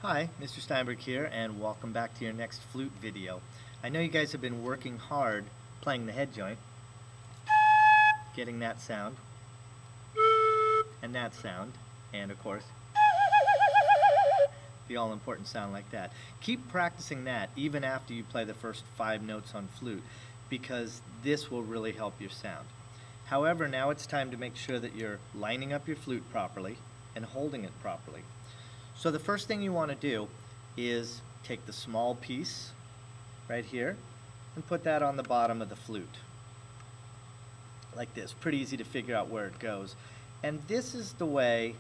Hi, Mr. Steinberg here, and welcome back to your next flute video. I know you guys have been working hard playing the head joint, getting that sound, and that sound, and of course, the all-important sound like that. Keep practicing that even after you play the first 5 notes on flute, because this will really help your sound. However, now it's time to make sure that you're lining up your flute properly and holding it properly. So the first thing you want to do is take the small piece right here and put that on the bottom of the flute like this. Pretty easy to figure out where it goes. And this is the way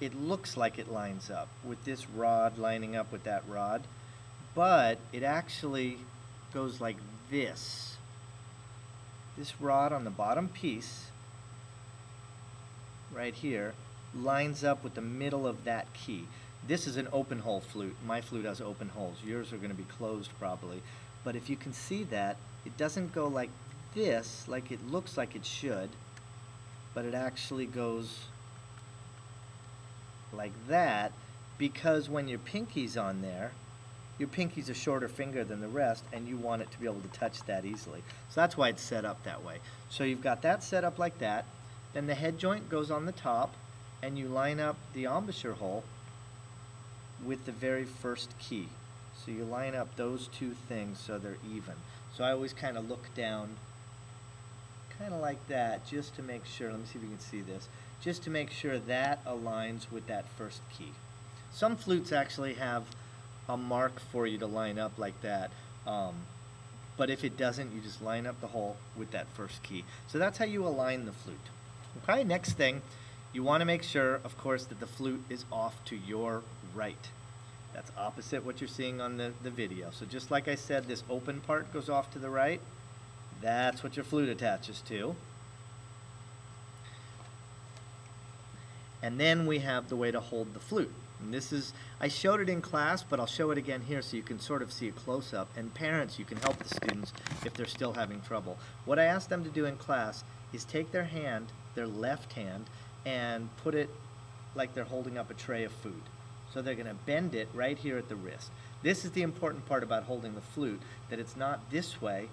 it looks like it lines up, with this rod lining up with that rod, but it actually goes like this. This rod on the bottom piece right here lines up with the middle of that key. This is an open hole flute. My flute has open holes. Yours are going to be closed probably. But if you can see that, it doesn't go like this, like it looks like it should, but it actually goes like that, because when your pinky's on there, your pinky's a shorter finger than the rest, and you want it to be able to touch that easily. So that's why it's set up that way. So you've got that set up like that. Then the head joint goes on the top, and you line up the embouchure hole with the very first key. So you line up those two things so they're even. So I always kind of look down, kind of like that, just to make sure. Let me see if you can see this. Just to make sure that aligns with that first key. Some flutes actually have a mark for you to line up like that. But if it doesn't, you just line up the hole with that first key. So that's how you align the flute. Okay, next thing, you want to make sure, of course, that the flute is off to your right. That's opposite what you're seeing on the video. So just like I said, this open part goes off to the right. That's what your flute attaches to. And then we have the way to hold the flute. And this is, I showed it in class, but I'll show it again here so you can sort of see a close-up. And parents, you can help the students if they're still having trouble. What I asked them to do in class is take their hand, their left hand, and put it like they're holding up a tray of food. So they're going to bend it right here at the wrist. This is the important part about holding the flute, that it's not this way,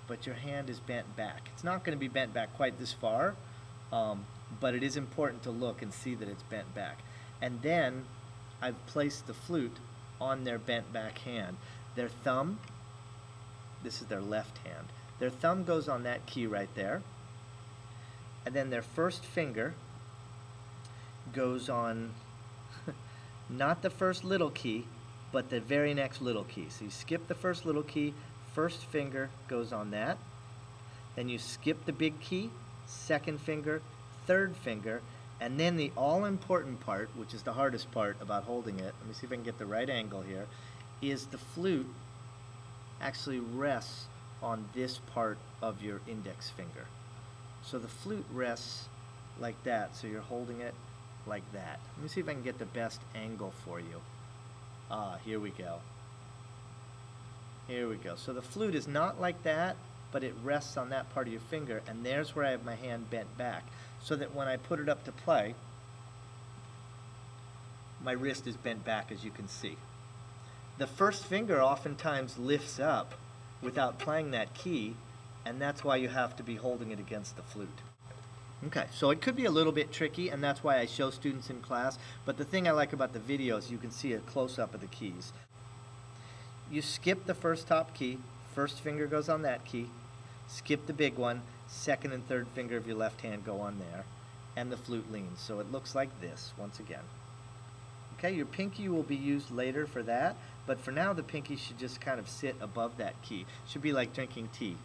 but your hand is bent back. It's not going to be bent back quite this far, but it is important to look and see that it's bent back. And then I've placed the flute on their bent back hand. Their thumb, this is their left hand, their thumb goes on that key right there, and then their first finger goes on not the first little key, but the very next little key. So you skip the first little key, first finger goes on that, then you skip the big key, second finger, third finger, and then the all-important part, which is the hardest part about holding it, let me see if I can get the right angle here, is the flute actually rests on this part of your index finger. So the flute rests like that, so you're holding it like that. Let me see if I can get the best angle for you. Here we go. Here we go. So the flute is not like that, but it rests on that part of your finger, and there's where I have my hand bent back, so that when I put it up to play, my wrist is bent back, as you can see. The first finger oftentimes lifts up without playing that key, and that's why you have to be holding it against the flute. Okay, so it could be a little bit tricky, and that's why I show students in class, but the thing I like about the video is you can see a close-up of the keys. You skip the first top key, first finger goes on that key, skip the big one, second and third finger of your left hand go on there, and the flute leans. So it looks like this once again. Okay, your pinky will be used later for that, but for now the pinky should just kind of sit above that key. It should be like drinking tea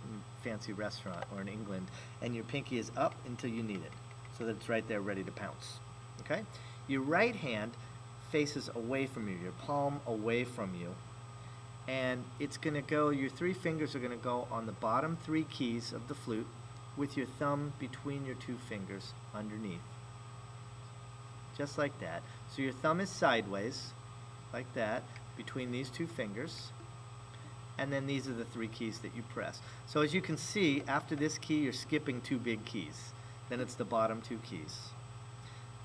in a fancy restaurant or in England, and your pinky is up until you need it, so that it's right there ready to pounce. Okay? Your right hand faces away from you, your palm away from you, and it's going to go, your 3 fingers are going to go on the bottom 3 keys of the flute with your thumb between your 2 fingers underneath. Just like that. So your thumb is sideways, like that, between these 2 fingers, and then these are the 3 keys that you press. So as you can see, after this key, you're skipping 2 big keys. Then it's the bottom 2 keys.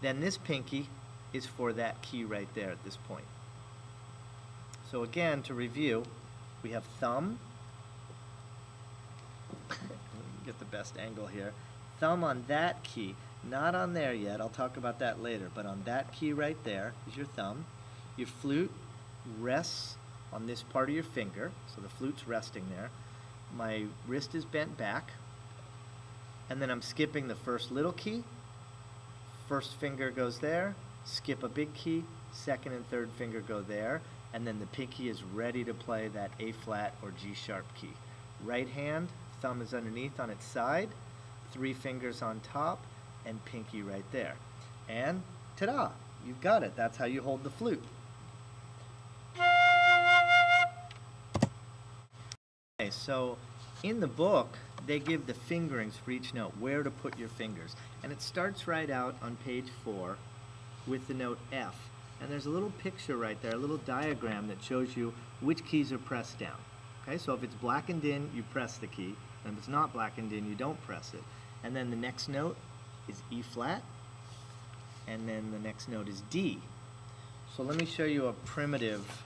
Then this pinky is for that key right there at this point. So again, to review, we have thumb. Get the best angle here. Thumb on that key, not on there yet, I'll talk about that later, but on that key right there is your thumb. Your flute rests on this part of your finger, so the flute's resting there. My wrist is bent back, and then I'm skipping the first little key. First finger goes there, skip a big key, second and third finger go there, and then the pinky is ready to play that A flat or G sharp key. Right hand, thumb is underneath on its side, 3 fingers on top, and pinky right there. And ta-da, you've got it. That's how you hold the flute. Okay, so in the book, they give the fingerings for each note, where to put your fingers. And it starts right out on page 4 with the note F. And there's a little picture right there, a little diagram that shows you which keys are pressed down. Okay, so if it's blackened in, you press the key. And if it's not blackened in, you don't press it. And then the next note is E flat. And then the next note is D. So let me show you a primitive,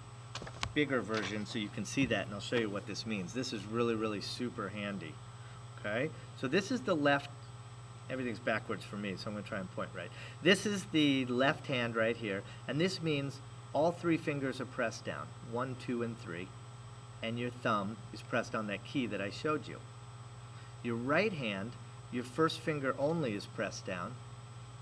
bigger version so you can see that, and I'll show you what this means. This is really, really super handy. Okay, so this is the left, everything's backwards for me, so I'm going to try and point right. This is the left hand right here, and this means all 3 fingers are pressed down, 1, 2, and 3, and your thumb is pressed on that key that I showed you. Your right hand, your first finger only is pressed down,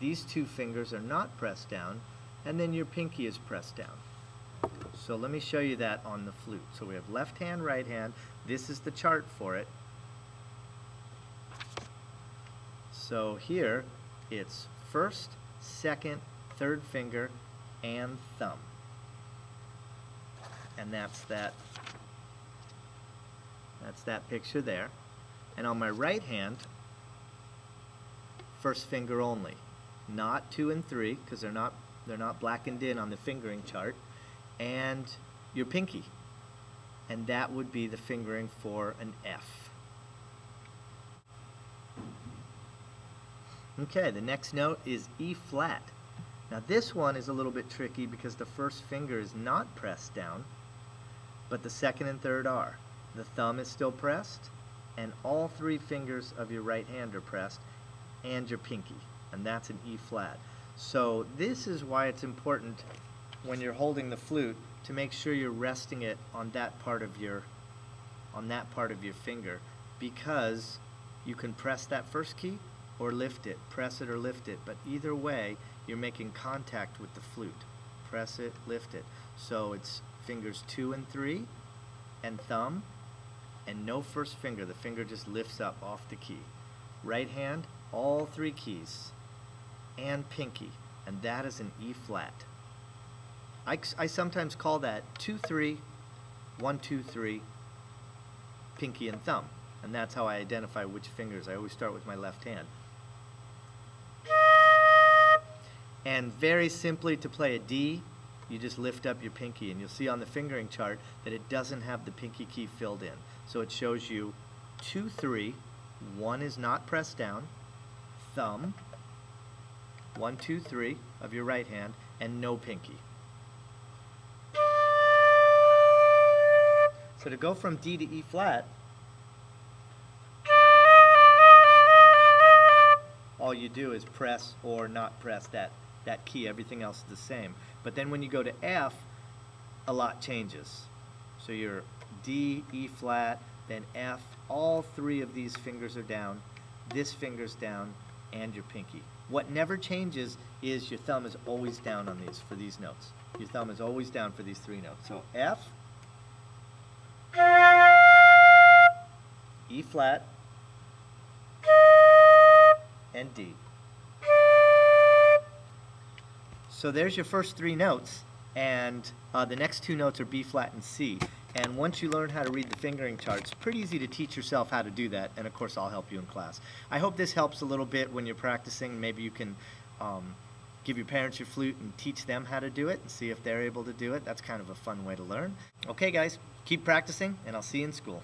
these 2 fingers are not pressed down, and then your pinky is pressed down. So let me show you that on the flute. So we have left hand, right hand. This is the chart for it. So here it's first, second, third finger, and thumb. And that's that picture there. And on my right hand, first finger only. Not 2 and 3, because they're not blackened in on the fingering chart. And your pinky. And that would be the fingering for an F. Okay, the next note is E flat. Now this one is a little bit tricky because the first finger is not pressed down, but the second and third are. The thumb is still pressed, and all 3 fingers of your right hand are pressed, and your pinky, and that's an E flat. So this is why it's important when you're holding the flute to make sure you're resting it on that part of your finger, because you can press that first key or lift it, press it or lift it, but either way you're making contact with the flute. Press it, lift it. So it's fingers 2 and 3 and thumb, and no first finger. The finger just lifts up off the key. Right hand, all 3 keys, and pinky, and that is an E flat. I sometimes call that 2-3, 1-2-3, pinky and thumb, and that's how I identify which fingers. I always start with my left hand. And very simply, to play a D, you just lift up your pinky, and you'll see on the fingering chart that it doesn't have the pinky key filled in. So it shows you 2-3, 1 is not pressed down, thumb, 1-2-3 of your right hand, and no pinky. So to go from D to E flat, all you do is press or not press that key. Everything else is the same. But then when you go to F, a lot changes. So you're D, E flat, then F. All 3 of these fingers are down. This finger's down, and your pinky. What never changes is your thumb is always down on these, for these notes. Your thumb is always down for these 3 notes. So F, E flat, and D. So there's your first 3 notes, and the next 2 notes are B flat and C. And once you learn how to read the fingering charts, pretty easy to teach yourself how to do that, and of course I'll help you in class. I hope this helps a little bit when you're practicing. Maybe you can give your parents your flute and teach them how to do it and see if they're able to do it. That's kind of a fun way to learn. Okay guys, keep practicing, and I'll see you in school.